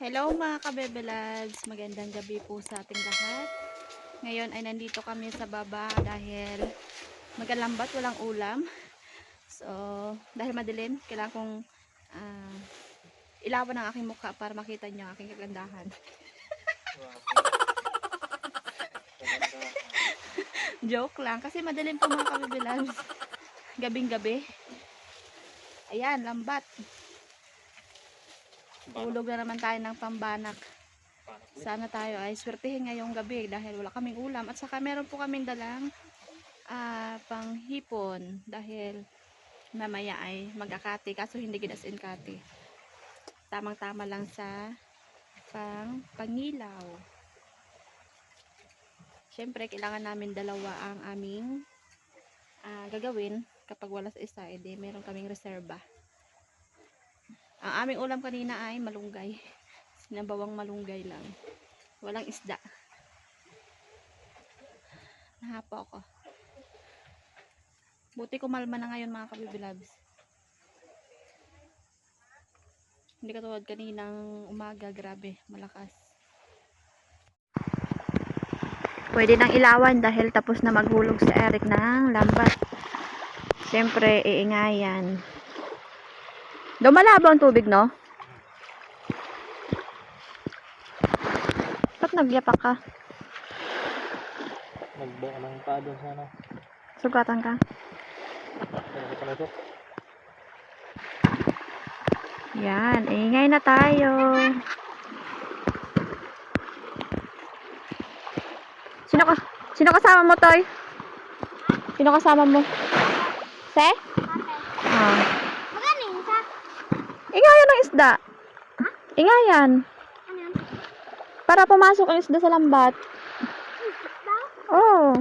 Hello mga kabebelads, magandang gabi po sa ating lahat. Ngayon ay nandito kami sa baba dahil magalambat, walang ulam. So, dahil madilim, kailangan kong ilawan ang aking mukha para makita nyo ang aking kagandahan. Joke lang, kasi madilim po mga kabebelads. Gabing gabi. Ayan, lambat. Tulog na naman tayo ng pambanak. Sana tayo ay swertihin ngayong gabi dahil wala kaming ulam. At saka meron po kaming dalang panghipon dahil mamaya ay magkakati. Kaso hindi ginasin kati. Tamang-tama lang sa pangilaw. Siyempre, kailangan namin dalawa ang aming gagawin. Kapag wala sa isa, edi meron kaming reserba. Ang aming ulam kanina ay malunggay. Sinabawang malunggay lang. Walang isda. Nahapo ako. Buti kumalma na ngayon mga kabibilabs. Hindi katulad kaninang umaga. Grabe, malakas. Pwede nang ilawan dahil tapos na maghulog sa Eric ng lambat. Siyempre, iingayan. Dumalabo ang tubig, no? Ba't nagyapak ka? Nagbuo ng paa doon sa ano. Sugatan ka? Yan, ingay na tayo. Sino kasama mo, Toy? Sino kasama mo? Se? Ah. Magaling sa? Ingayan ang isda. Ingayan. Ano yun? Para pumasok ang isda sa lambat. Oh.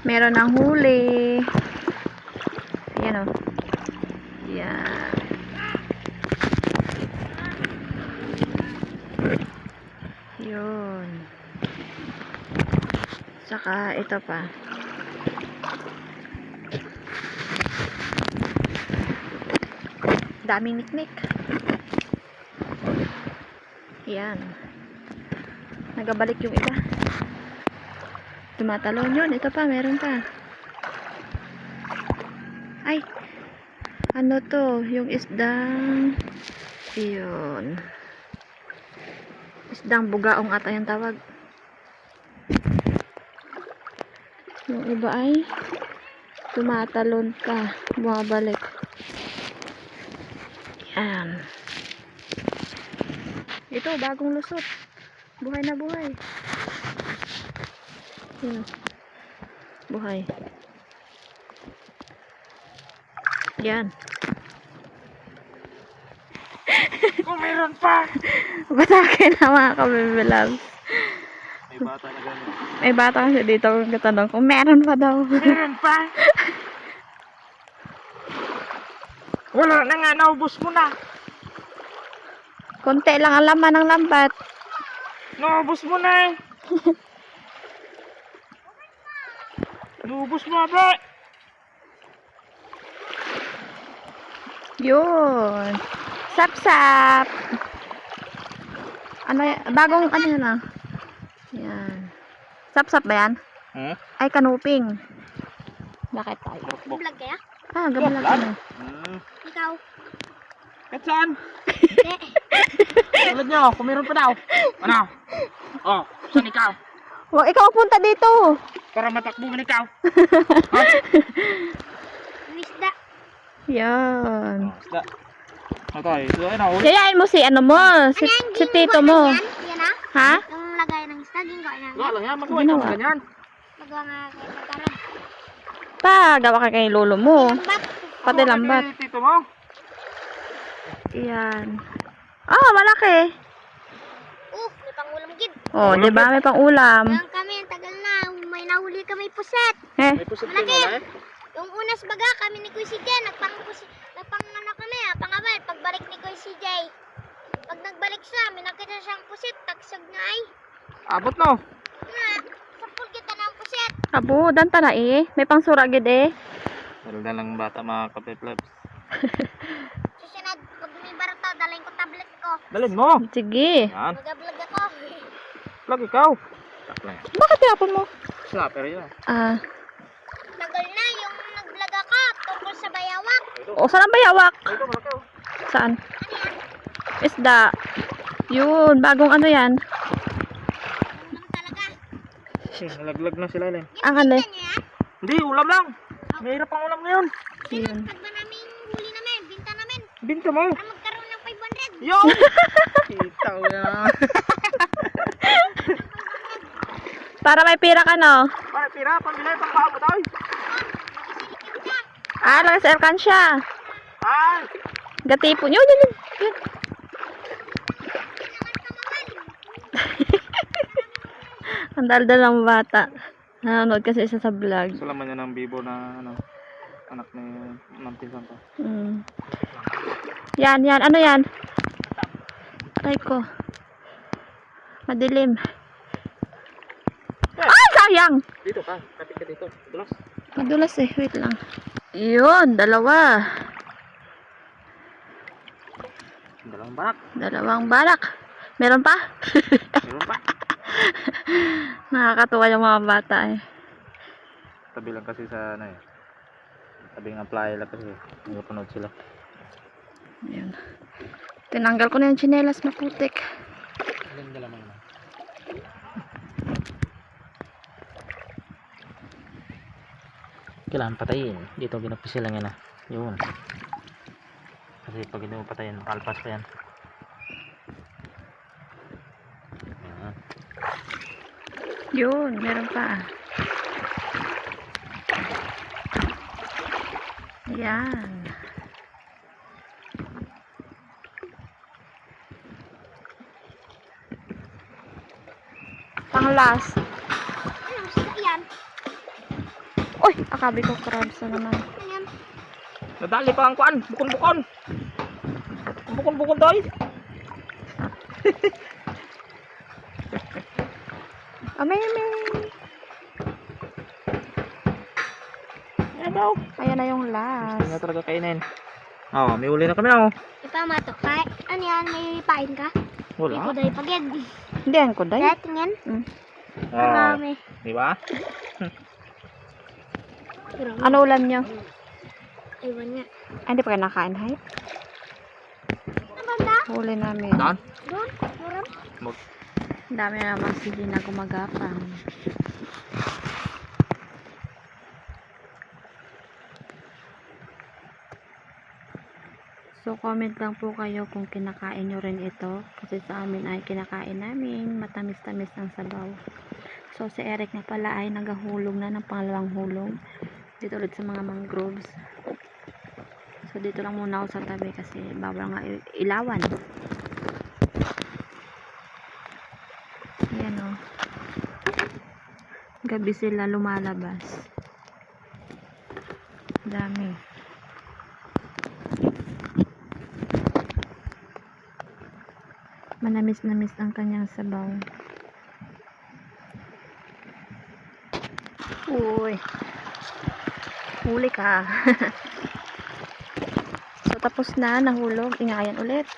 Meron ng huli. Ayan o. Yan. Yun. Saka ito pa. Daming niknik. Yan. Nagabalik yung iba. Tumatalon yun. Ito pa, meron pa. Ay. Ano to? Yung isdang yun. Isdang bugaong ata yung tawag. Yung iba ay tumatalon pa. Bumabalik. Yan. Ito, bagong lusot. Buhay na buhay. Yan. Buhay. Yan. Kung meron pa! Batake na mga kabibilabs. May bata na gano'n. May bata kasi dito kung katanong kung meron pa daw. Meron pa! Wala na nga, naubos mo na! Konti lang ang laman ng lambat. Naubos mo na eh! Naubos mo ba? Yun. Sap-sap. Ano yan? Bagong ano yun ah. Yan. Sap-sap ba yan? Ay, kanuping. Bakit tayo? Vlog kaya? Ah, gabalag ka na. Ikaw? Kahit saan? Hindi. Tulad nyo, kung meron pa daw. Ano? Oh, saan ikaw? Huwag ikaw punta dito. Para matakbuhan ikaw. Wisda. Yan. Oh, isda. Okay, so ano? Yayain mo si ano mo, si tito mo. Yan ah? Ha? Yung lagay ng isda, ginagawa na. Wala lang yan, magawa ikaw ganyan. Magawa nga kayo sa karon. Pa, gawa ka kay lolo mo. Lambat. Pati lambat. Tito mo? Yan. Oh, malaki. May pangulam gid. Oh, di ba may pang ulam? Yan kami, ang tagal na. May nahuli kami puset. Eh, May pusit Malaki. kayo wala eh? Yung unas baga kami ni Kuya CJ, nagpangano kami pangabal, pagbalik ni Kuya CJ. Pag nagbalik siya, may nakita siyang pusit, tagsag nga ay. Abot no? Nga, sapul kita ng pusit. abo, danta na eh. May pang suragid eh. Dala lang bata mga kapit labs. Susunod, pag may barata to, dalhin ko tablet ko. Dalhin mo. Sige. Yan. Mag-vlog ako. Vlog ikaw. Sakla yan. Bakit tinapon mo? Slapper yun. Ah. Tagal na yung nag-vlog ako tungkol sa bayawak. O, saan ang bayawak? Ito, malaki oh. Saan? Isda. Yun, bagong ano yan. Ano talaga? Nalaglag na sila Len. Ang ano? Ano yan? Hindi, ulam lang. Mahirap ang ulam ngayon. Yun. Pag ba namin huli namin, binta namin, Binta mo. para magkaroon ng 500. Yo! Itaw na. Para may pira ka, no? Pare, pira, pambili, pangbago tayo. Ah, lang sa alkansya. Ay! Gatipon. Yun, yun, yun. Yun. Ang daldal ng bata. Nanonood kasi isa sa vlog. Gusto naman niya ng bibo na ano, anak ni ng pinsan ko. Mm. Yan, yan. Ano yan? Aray ko. Madilim. Ah, sayang! Dito ka, kapit ka dito. Dulas. Madulas eh. Wait lang. Yun, dalawa. Dalawang barak. Dalawang barak. Meron pa? Meron pa. Nakakatuwa yung mga bata eh. Tabi lang kasi sa ano eh. Tabing apply lang kasi. Nagpanood sila. Ayan. Tinanggal ko na yung tsinelas maputik. Ilan dalaman na? Kailangan patayin. Dito ginapisi lang yan ah. Yun. Kasi pag hindi mo patayin, makalpas pa yan. Ayan. Yun, meron pa. Ayan. Pang last. Ano, sila yan? Uy, akabi ko crabs na naman. Ano yan? Nadali pa ang kuan, bukon-bukon. Bukon-bukon tayo. May. Ayan daw. Ayan na yung Gusto last. nga talaga kainin. Oh, may uli na kami oh. Ipamato. Ano yan? May pain ka? May Wala. kuday pagyan. Hindi, yan ko day. Dahil tingin. Mm. Oh, Marami. di ba? Ano ulam nyo? Iwan nga. Ay, hindi pa kayo nakain, hay? Ano banda? Huli namin. Doon? Doon? Doon? Ang dami na naman sili na gumagapang. So, comment lang po kayo kung kinakain nyo rin ito. Kasi sa amin ay kinakain namin. Matamis-tamis ang sabaw. So, si Eric na pala ay nagahulog na ng pangalawang hulog. Dito ulit sa mga mangroves. So, dito lang muna ako sa tabi kasi bawal nga ilawan. Ayan o. Gabi sila lumalabas. Dami. Manamis-namis ang kanyang sabaw. Uy. Huli ka. So, tapos na. Nahulog. Ingayan ulit.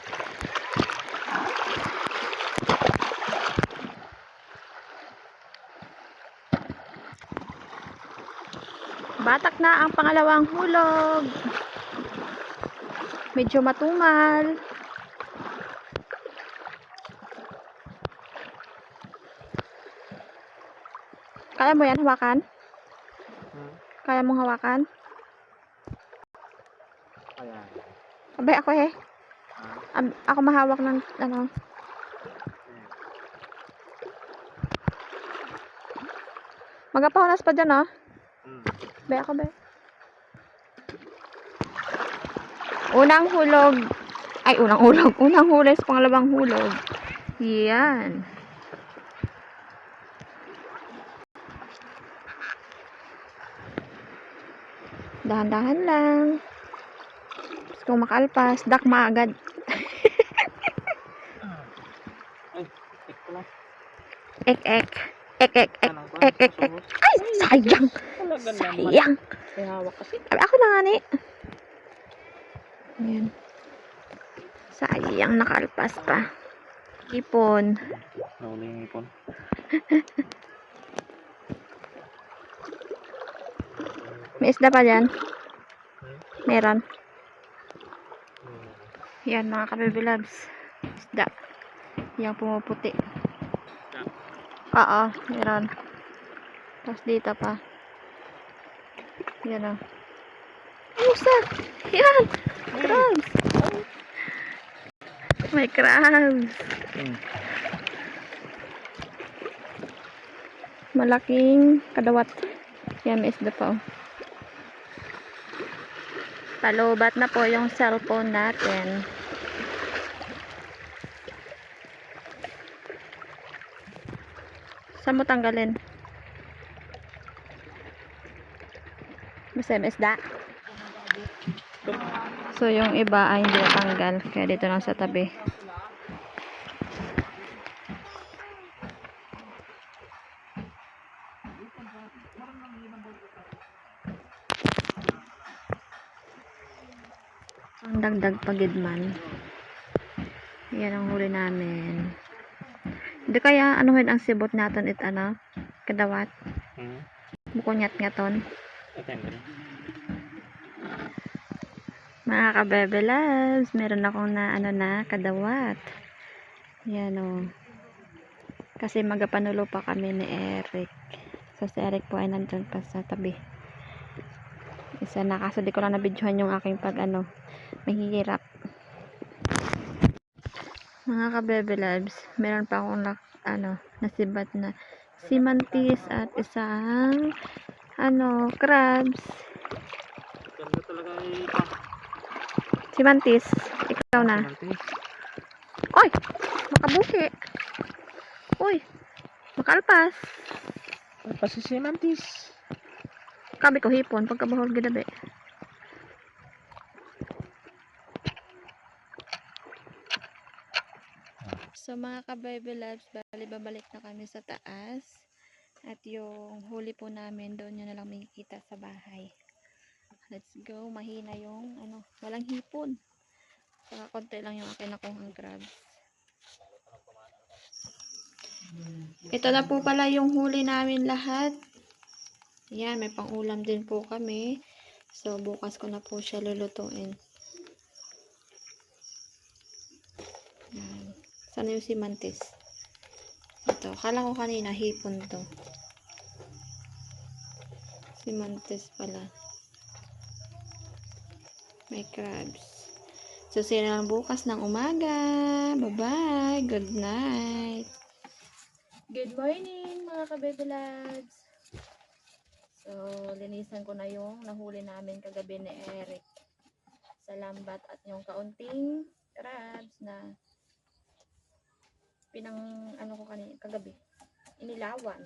Batak na ang pangalawang hulog. Medyo matumal. Kaya mo yan hawakan? Kaya mong hawakan? Ayan. Abay ako eh. Ako mahawak ng ano. Magapahunas pa dyan oh. Bay ako bay. Unang hulog. Ay, unang hulog. Unang huli sa pangalawang hulog. Yan. Dahan-dahan lang. Kung makalpas, dakma agad. Ek. Ek. Ay, sayang. Sayang. May hawak kasi. Ay, ako na nga ni. Ayan. Sayang, nakalpas pa. Ipon. Nahuli yung ipon. May isda pa dyan? Meron. Yan mga ka-baby loves. Isda. Yang pumuputi. Oo, meron. Tapos dito pa. Yan o. Musa! Yan! Crabs! May crabs! Malaking kadawat. Yan, may isda pa o. Palubat na po yung cellphone natin. Saan mo tanggalin? Basta may isda. So yung iba ay hindi natanggal. Kaya dito lang sa tabi. Ang dagdag pagidman. Yan ang huli namin. Hindi kaya anuhin ang sibot natin it ano? Kadawat. Bukunyat nga ton. Mga ka-bebe loves, meron akong na ano na kadawat. Yan o. Kasi magapanulo pa kami ni Eric. So si Eric po ay nandun pa sa tabi. Isa na kaso di ko lang nabidyohan yung aking pag ano. Mahihirap. Mga ka-bebe loves, meron pa akong nasibat na simantis at isang crabs. Ganda talaga Simantis, ikaw na. Oy! Makabuhi. Uy! Makalpas. Pasi si mantis. Kabi ko hipon pagkabahol gidabi. So mga ka-baby loves, bali babalik na kami sa taas. At yung huli po namin doon nyo na lang makikita sa bahay. Let's go. Mahina yung walang hipon. Saka konti lang yung akin nakuhang crabs. Ito na po pala yung huli namin lahat. Yan, may pang-ulam din po kami. So, bukas ko na po siya lulutuin. Yan. Sana yung simantis? Ito. Kala ko kanina hipon to. Simantis pala. May crabs. So, see you na lang bukas ng umaga. Bye-bye. Good night. Good morning, mga ka-baby lads. So, linisan ko na yung nahuli namin kagabi ni Eric sa lambat at yung kaunting crabs na ko kanina kagabi. Inilawan.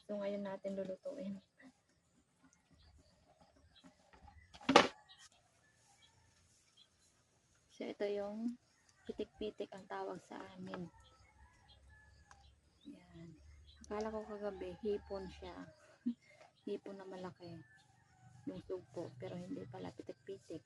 So, ngayon natin lulutuin. So, ito yung pitik-pitik ang tawag sa amin. Yan. Akala ko kagabi, hipon siya. Hipon na malaki. Yung sugpo, pero hindi pala, pitik-pitik.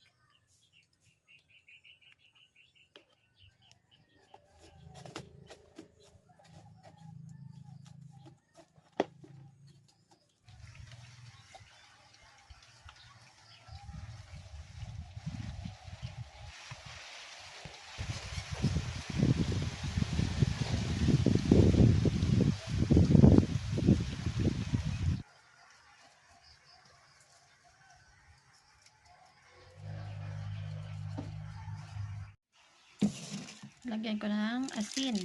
Lagyan ko ng asin.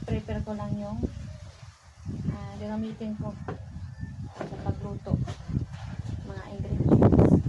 Prepare ko lang yung gagamitin ko sa pagluto. Mga ingredients.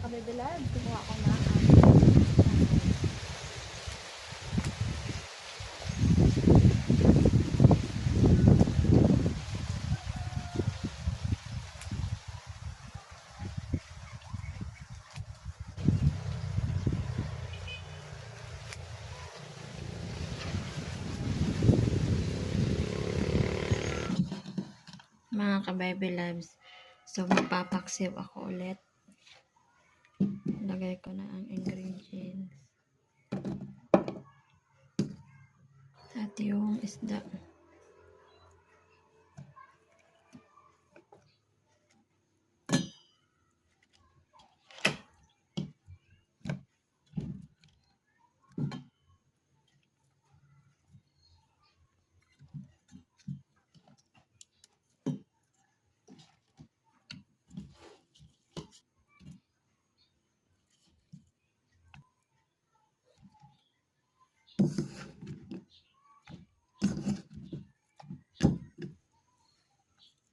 kabibilad, kumuha ko na ang mga ka-baby loves. So, magpapaksiw ako ulit. Lagay ko na ang ingredients. At yung isda.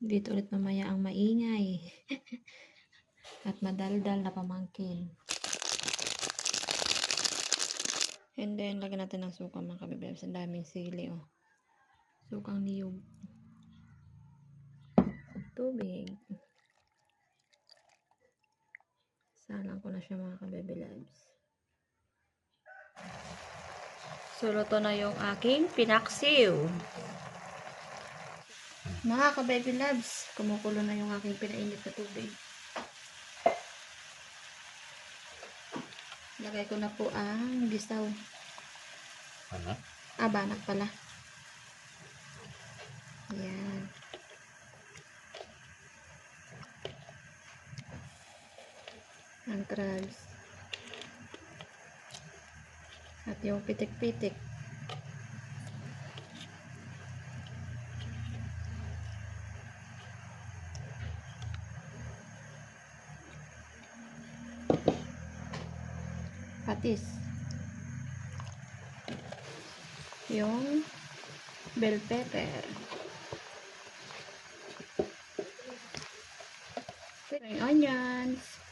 Dito ulit mamaya ang maingay. At madaldal na pamangkin. And then, lagyan natin ng suka mga kabibebs. Ang daming sili, oh. Sukang niyog. Tubig. Salang ko na siya mga kabibebs. So, luto na yung aking pinaksiw. Mga ka-baby loves, kumukulo na yung aking pinainit na tubig. Lagay ko na po ang gisaw. Ano? Banak pala. Ayan. Ang crabs. At yung pitik-pitik. Patis. Yung bell pepper. Yung onions.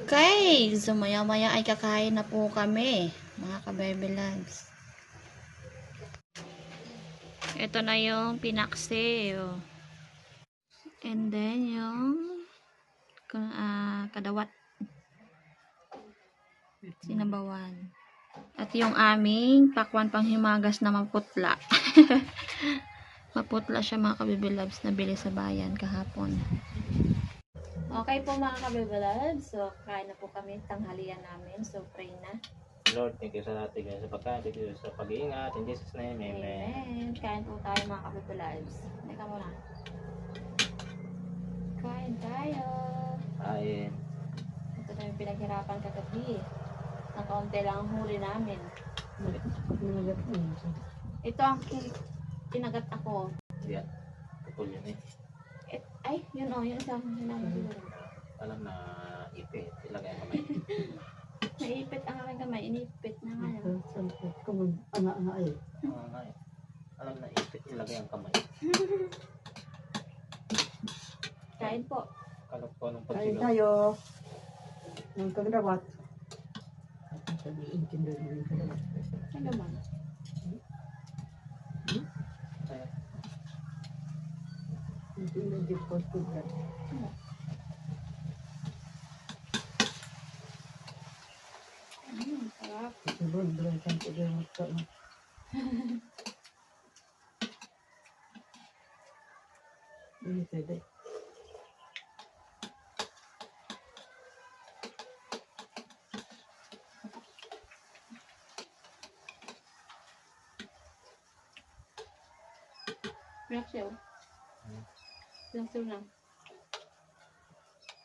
Okay, so maya-maya ay kakain na po kami, mga ka-baby loves. Ito na yung pinaksiw. And then yung kadawat. Sinabawan. At yung aming pakwan panghimagas na maputla. Maputla siya mga ka-baby loves na bili sa bayan kahapon. Okay po mga ka-baby loves. So, kain na po kami tanghalian namin. So, pray na. Lord, thank you sa ating sa pagkain, thank you sa pag-iingat. In Jesus' name, amen. Amen. Kain po tayo mga ka-baby loves. Teka muna. Kain tayo. Kain. Ito na yung pinaghirapan kagabi. Ang kaunti lang ang huli namin. Ito ang kinagat ako. Yan. Tukol yun eh. Ay, yun o. Yun isang hinamon siguro. Alam na ipit. Ilagay ang kamay. Naipit ang aking kamay. Inipit na nga yan. Oo nga eh. Alam na ipit. Ilagay ang kamay. Kain po. Kalap ko nung Kain pagsigaw. tayo ng kagrawat. Sabihin ko na yung kagrawat. Ano naman? Kaya, Hindi na yung postugan. Sarap. Ibon-ibon kan ko din ito. Hindi pwede. Pinaksiw. Pinaksiw lang.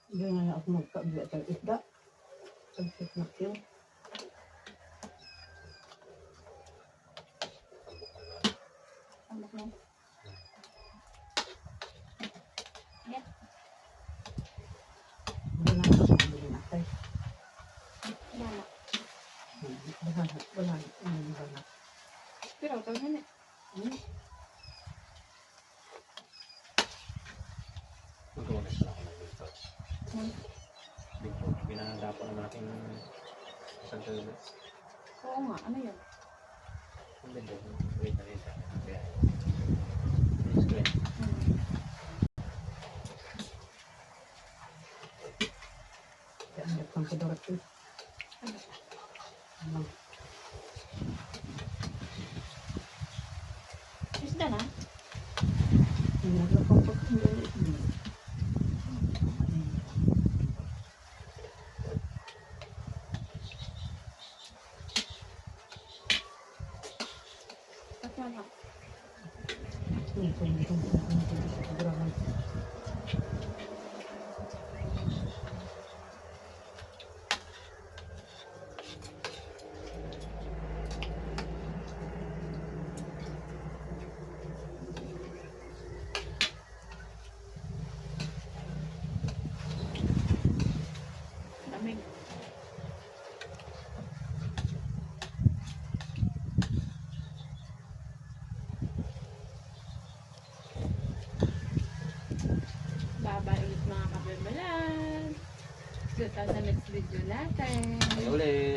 Hindi nga ako magpabila ng isda. Pagsit na siya. Tambak lang. Yan. Wala. Wala. Pero ito na Mag-unis na ako ng dito. Dito, pinahanda po naman aking isang kilo. Oo nga, ano yan? Hindi doon. Wait na rin. Kaya, screen. Kaya ang datang ko darat ko. Ano? Isda na? Ang nagapang pagkakanda. Tatlo lang. Hindi ko sigurahan. Lamig. Bye-bye ulit mga kabebalan. See you sa next video natin. Ay ulit!